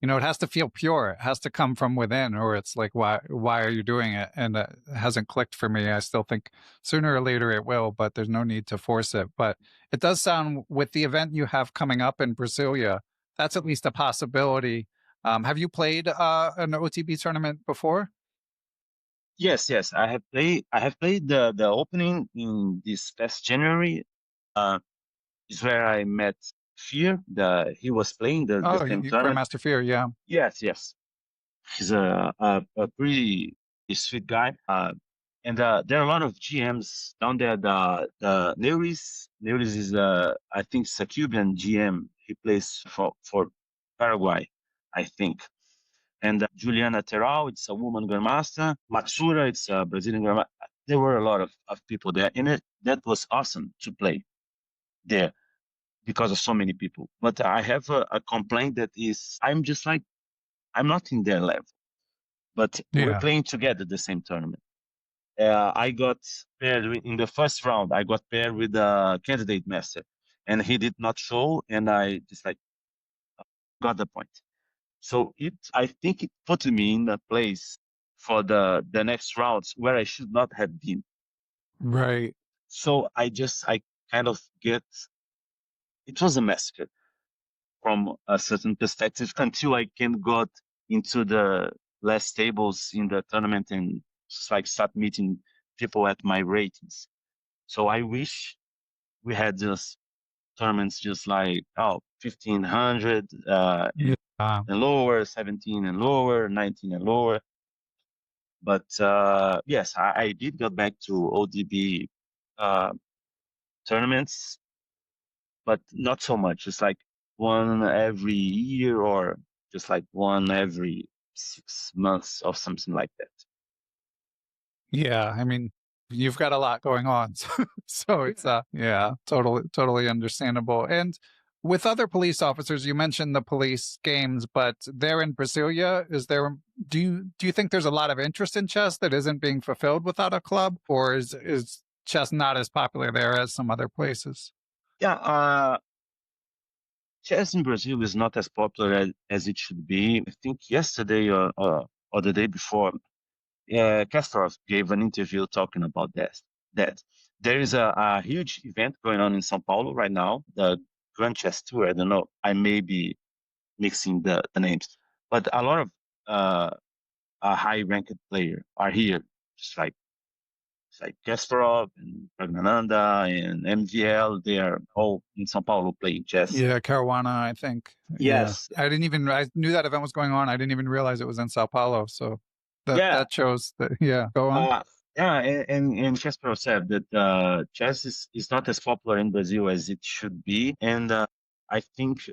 [SPEAKER 1] it has to feel pure. It has to come from within, or it's like, why are you doing it? And it hasn't clicked for me. I still think sooner or later it will, but there's no need to force it. But it does sound with the event you have coming up in Brasilia, that's at least a possibility. Have you played an OTB tournament before?
[SPEAKER 2] Yes. I have played the opening in this past January. Uh, is where I met Fear. He was playing the
[SPEAKER 1] Oh,
[SPEAKER 2] same tournament.
[SPEAKER 1] Grandmaster Fear, yeah.
[SPEAKER 2] Yes. He's a pretty sweet guy. And there are a lot of GMs down there. The Neuris is I think it's a Cuban GM. He plays for Paraguay, I think. And Juliana Terral, it's a woman grandmaster. Matsura, it's a Brazilian grandmaster. There were a lot of people there, and that was awesome to play there because of so many people. But I have a complaint that is, I'm just like, I'm not in their level, but we're
[SPEAKER 1] Yeah.
[SPEAKER 2] playing together the same tournament. I got paired in the first round. I got paired with a candidate master, and he did not show, and I just like got the point. So I think it put me in a place for the next rounds where I should not have been.
[SPEAKER 1] Right.
[SPEAKER 2] So I kind of get, it was a massacre from a certain perspective until I can got into the last tables in the tournament and just like start meeting people at my ratings. So I wish we had just tournaments just like, 1500
[SPEAKER 1] Yeah.
[SPEAKER 2] and lower, 17 and lower, 19 and lower. But yes, I did get back to ODB uh, tournaments, but not so much. It's like one every year or just like one every 6 months or something like that.
[SPEAKER 1] Yeah, I mean, you've got a lot going on. So it's yeah, totally understandable. And with other police officers, you mentioned the police games, but they're in Brasilia. Is there do you think there's a lot of interest in chess that isn't being fulfilled without a club, or is chess not as popular there as some other places?
[SPEAKER 2] Yeah, chess in Brazil is not as popular as it should be. I think yesterday or the day before, Kasparov gave an interview talking about that there is a huge event going on in São Paulo right now, the Grand Chess Tour. I don't know. I may be mixing the names, but a lot of uh, a high-ranked player are here, just like Kasparov and Pragnananda and MVL. They are all in São Paulo playing chess.
[SPEAKER 1] Yeah, Caruana, I think. Yeah,
[SPEAKER 2] Yes,
[SPEAKER 1] I knew that event was going on. I didn't even realize it was in Sao Paulo. So
[SPEAKER 2] yeah.
[SPEAKER 1] that shows that. Yeah, go on.
[SPEAKER 2] Yeah, and Kasparov said that chess is not as popular in Brazil as it should be, and I think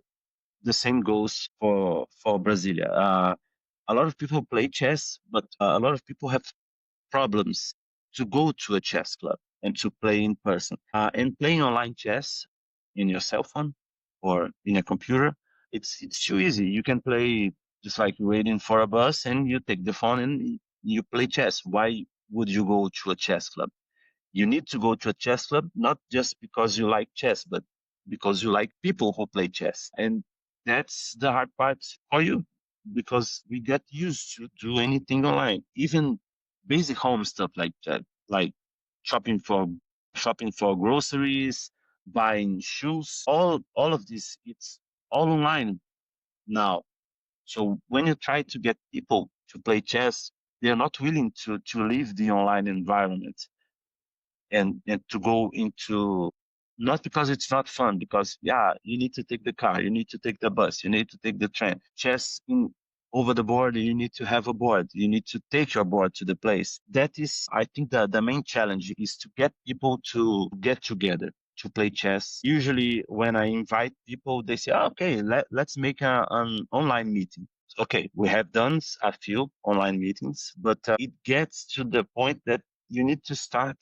[SPEAKER 2] the same goes for Brasilia. A lot of people play chess, but a lot of people have problems to go to a chess club and to play in person. And playing online chess in your cell phone or in a computer, it's too easy. You can play just like waiting for a bus, and you take the phone and you play chess. Why would you go to a chess club? You need to go to a chess club not just because you like chess, but because you like people who play chess. And that's the hard part for you, because we get used to do anything online, even basic home stuff like that, like shopping for shopping for groceries, buying shoes, all of this, it's all online now. So when you try to get people to play chess, they're not willing to leave the online environment and to go into, not because it's not fun, because yeah, you need to take the car, you need to take the bus, you need to take the train. Chess in over the board, you need to have a board, you need to take your board to the place. That is, I think, the main challenge is to get people to get together to play chess. Usually when I invite people, they say, "Oh, okay, let's make an online meeting." Okay, we have done a few online meetings, but it gets to the point that you need to start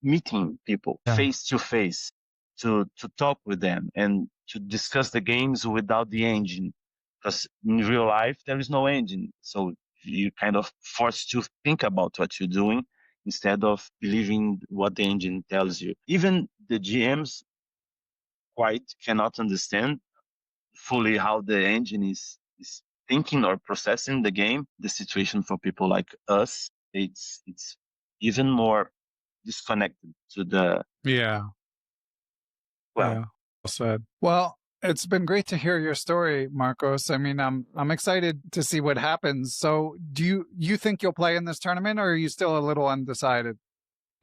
[SPEAKER 2] meeting people
[SPEAKER 1] Yeah.
[SPEAKER 2] face to face to talk with them and to discuss the games without the engine, because in real life there is no engine, so you kind of forced to think about what you're doing instead of believing what the engine tells you. Even the GMs quite cannot understand fully how the engine is thinking or processing the game. The situation for people like us, it's even more disconnected to the,
[SPEAKER 1] Yeah.
[SPEAKER 2] well,
[SPEAKER 1] Yeah. Well said. Well, it's been great to hear your story, Marcos. I mean, I'm excited to see what happens. So, do you think you'll play in this tournament, or are you still a little undecided?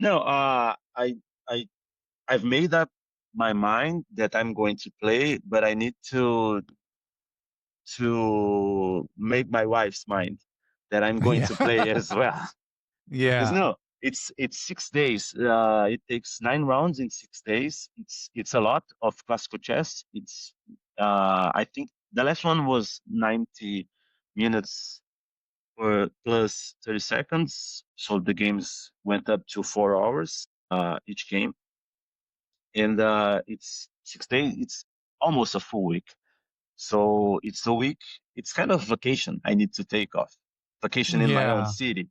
[SPEAKER 2] no, I I've made up my mind that I'm going to play, but I need to make my wife's mind that I'm going
[SPEAKER 1] Yeah.
[SPEAKER 2] to play as well. Because
[SPEAKER 1] Yeah.
[SPEAKER 2] no, it's 6 days. It takes 9 rounds in 6 days. It's a lot of classical chess. It's I think the last one was 90 minutes or plus 30 seconds. So the games went up to 4 hours each game, and it's 6 days. It's almost a full week. So it's a week. It's kind of vacation I need to take off. Vacation in my own
[SPEAKER 1] Yeah.
[SPEAKER 2] city.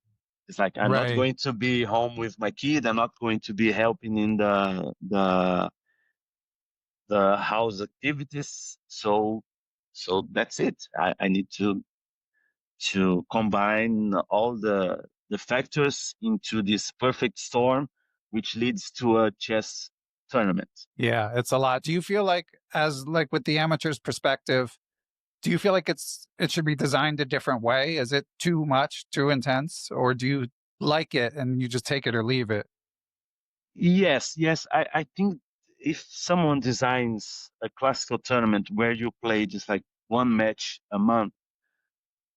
[SPEAKER 2] It's like I'm not
[SPEAKER 1] Right.
[SPEAKER 2] going to be home with my kid. I'm not going to be helping in the house activities. So that's it. I need to combine all the factors into this perfect storm, which leads to a chess tournament.
[SPEAKER 1] Yeah, it's a lot. Do you feel like, as like with the amateur's perspective, do you feel like it should be designed a different way? Is it too much, too intense, or do you like it and you just take it or leave it?
[SPEAKER 2] Yes, yes. I think if someone designs a classical tournament where you play just like one match a month,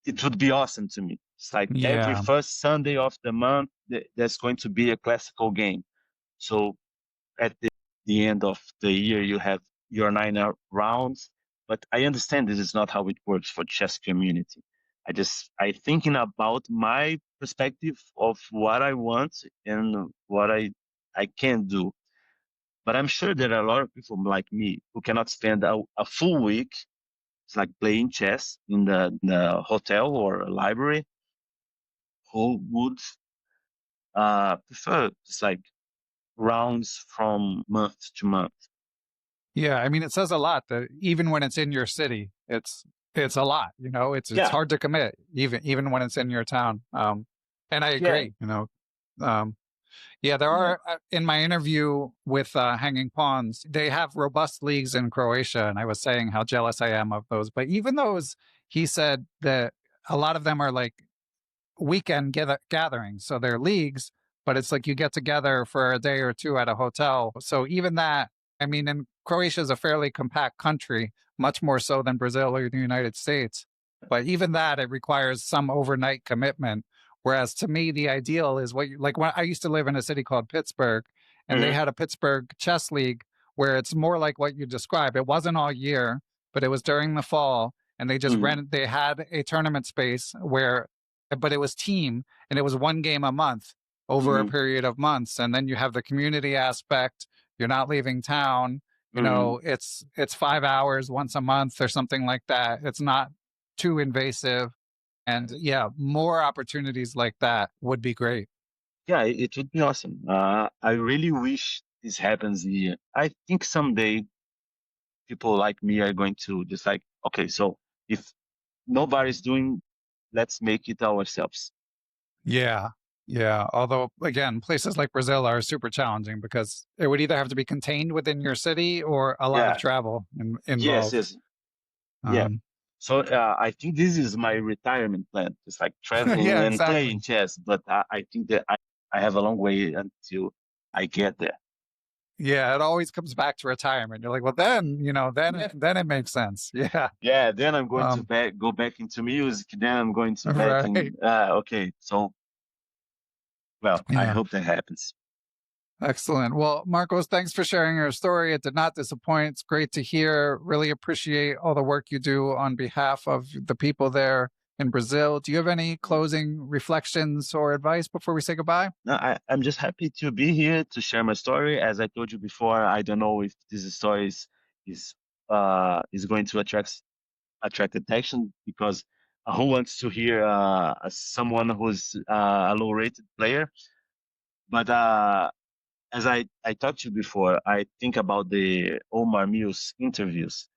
[SPEAKER 2] it would be awesome to me. It's like every
[SPEAKER 1] Yeah.
[SPEAKER 2] first Sunday of the month, there's going to be a classical game. So at the end of the year, you have your rounds. But I understand this is not how it works for chess community. I thinking about my perspective of what I want and what I can do. But I'm sure there are a lot of people like me who cannot spend a full week. It's like playing chess in the hotel or a library, who would prefer just like rounds from month to month.
[SPEAKER 1] Yeah, I mean, it says a lot that even when it's in your city, it's a lot, you know, it's
[SPEAKER 2] Yeah,
[SPEAKER 1] hard to commit even when it's in your town. And I
[SPEAKER 2] yeah,
[SPEAKER 1] agree, um, yeah, there
[SPEAKER 2] yeah.
[SPEAKER 1] are, in my interview with Hanging Pawns, they have robust leagues in Croatia. And I was saying how jealous I am of those. But even those, he said that a lot of them are like weekend gatherings. So they're leagues, but it's like you get together for a day or two at a hotel. So even that, I mean, and Croatia is a fairly compact country, much more so than Brazil or the United States. But even that, it requires some overnight commitment. Whereas to me, the ideal is what you like. When I used to live in a city called Pittsburgh, and they
[SPEAKER 2] Hmm.
[SPEAKER 1] had a Pittsburgh chess league where it's more like what you describe. It wasn't all year, but it was during the fall, and they just
[SPEAKER 2] Hmm.
[SPEAKER 1] rented. They had a tournament space where, but it was team, and it was one game a month over a
[SPEAKER 2] Hmm.
[SPEAKER 1] period of months. And then you have the community aspect. You're not leaving town.
[SPEAKER 2] Hmm.
[SPEAKER 1] It's 5 hours once a month or something like that. It's not too invasive. And yeah, more opportunities like that would be great.
[SPEAKER 2] Yeah, it would be awesome. I really wish this happens here. I think someday people like me are going to just like, okay, so if nobody's doing, let's make it ourselves.
[SPEAKER 1] Yeah. Yeah. Although, again, places like Brazil are super challenging because it would either have to be contained within your city or a lot of
[SPEAKER 2] Yeah.
[SPEAKER 1] travel
[SPEAKER 2] Yes,
[SPEAKER 1] involved.
[SPEAKER 2] yes. Yeah.
[SPEAKER 1] Um,
[SPEAKER 2] So I think this is my retirement plan. It's like traveling
[SPEAKER 1] yeah,
[SPEAKER 2] and playing
[SPEAKER 1] exactly.
[SPEAKER 2] chess, but I think that I have a long way until I get there.
[SPEAKER 1] Yeah, it always comes back to retirement. You're like, well, then, then it makes sense. Yeah.
[SPEAKER 2] Yeah, then I'm going to
[SPEAKER 1] Um,
[SPEAKER 2] go back into music. Then I'm going to back
[SPEAKER 1] right.
[SPEAKER 2] in. Okay, so well, I
[SPEAKER 1] Yeah.
[SPEAKER 2] hope that happens.
[SPEAKER 1] Excellent. Well, Marcos, thanks for sharing your story. It did not disappoint. It's great to hear. Really appreciate all the work you do on behalf of the people there in Brazil. Do you have any closing reflections or advice before we say goodbye?
[SPEAKER 2] No, I'm just happy to be here to share my story. As I told you before, I don't know if this story is is going to attract attention because who wants to hear someone who's a low rated player? But as I talked to you before, I think about the Omar Muse interviews,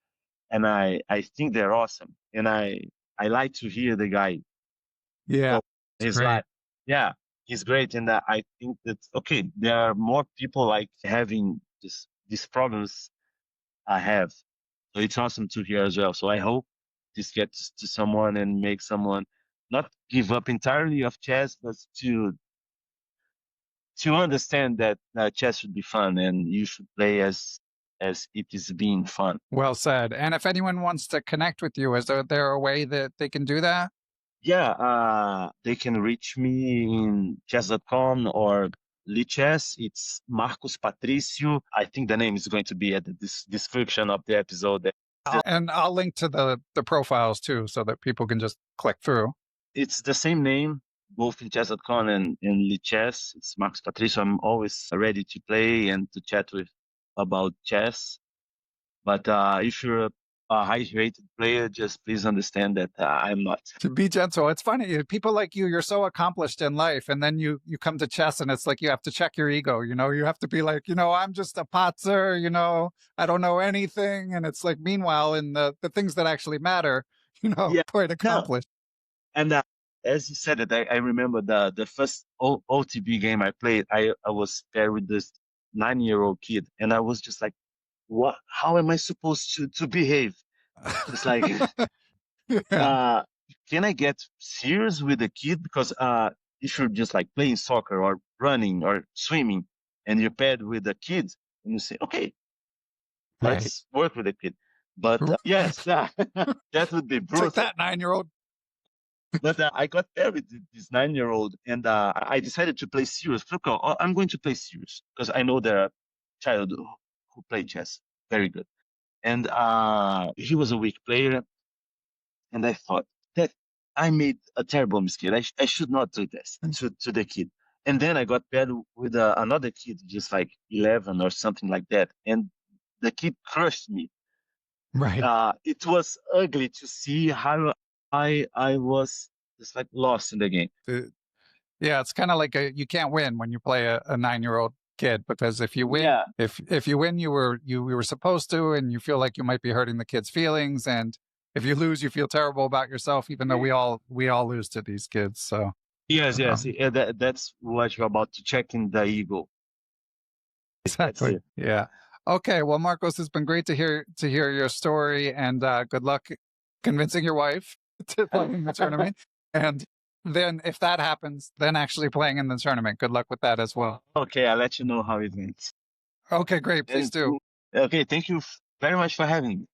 [SPEAKER 2] and I think they're awesome, and I like to hear the guy
[SPEAKER 1] Yeah,
[SPEAKER 2] go
[SPEAKER 1] it's
[SPEAKER 2] his life.
[SPEAKER 1] great.
[SPEAKER 2] Yeah, he's great, and I think that okay, there are more people like having these problems I have, so it's awesome to hear as well. So I hope this gets to someone and make someone not give up entirely of chess, but to understand that chess should be fun and you should play as it is being fun.
[SPEAKER 1] Well said. And if anyone wants to connect with you, is there a way that they can do that?
[SPEAKER 2] Yeah, they can reach me in chess.com or Lichess. It's Marcos Patricio. I think the name is going to be at the description of the episode.
[SPEAKER 1] And I'll link to the profiles too so that people can just click through.
[SPEAKER 2] It's the same name, both in chess.com and in Lichess. It's Marcos Patricio. I'm always ready to play and to chat with about chess. But if you're a high-rated player, just please understand that I'm not.
[SPEAKER 1] To be gentle. It's funny. People like you're so accomplished in life, and then you come to chess, and it's like you have to check your ego. You have to be like, I'm just a potzer. I don't know anything, and it's like, meanwhile, in the things that actually matter,
[SPEAKER 2] Yeah,
[SPEAKER 1] quite
[SPEAKER 2] no.
[SPEAKER 1] accomplished.
[SPEAKER 2] And as you said it, I remember the first OTB game I played. I was paired with this 9-year-old kid, and I was just like, what? How am I supposed to behave? Just like,
[SPEAKER 1] Yeah.
[SPEAKER 2] uh, can I get serious with the kid? Because if you're just like playing soccer or running or swimming, and you're paired with a kid, and you say, okay,
[SPEAKER 1] Right.
[SPEAKER 2] let's work with the kid. But yes, that would be
[SPEAKER 1] Take
[SPEAKER 2] brutal.
[SPEAKER 1] that, 9-year-old.
[SPEAKER 2] But I got paired with this 9-year-old, and I decided to play serious. Look, I'm going to play serious because I know the child who played chess very good, and he was a weak player, and I thought that I made a terrible mistake. I should not do this to the kid. And then I got paired with another kid, just like 11 or something like that, and the kid crushed me.
[SPEAKER 1] Right.
[SPEAKER 2] It was ugly to see how I was just like lost in the game.
[SPEAKER 1] Yeah, it's kind of like you can't win when you play a 9-year-old kid, because if you win,
[SPEAKER 2] Yeah.
[SPEAKER 1] if you win, you were supposed to, and you feel like you might be hurting the kid's feelings, and if you lose, you feel terrible about yourself, even though we all lose to these kids. So
[SPEAKER 2] Yes, yes.
[SPEAKER 1] um,
[SPEAKER 2] Yeah, that's what you're about to check in the ego. That's
[SPEAKER 1] exactly,
[SPEAKER 2] it.
[SPEAKER 1] yeah. Okay, well, Marcos, it's been great to hear your story, and good luck convincing your wife to play in the tournament, and then if that happens, then actually playing in the tournament. Good luck with that as well.
[SPEAKER 2] Okay, I'll let you know how it went.
[SPEAKER 1] Okay, great. Please
[SPEAKER 2] And
[SPEAKER 1] do.
[SPEAKER 2] okay, thank you very much for having me.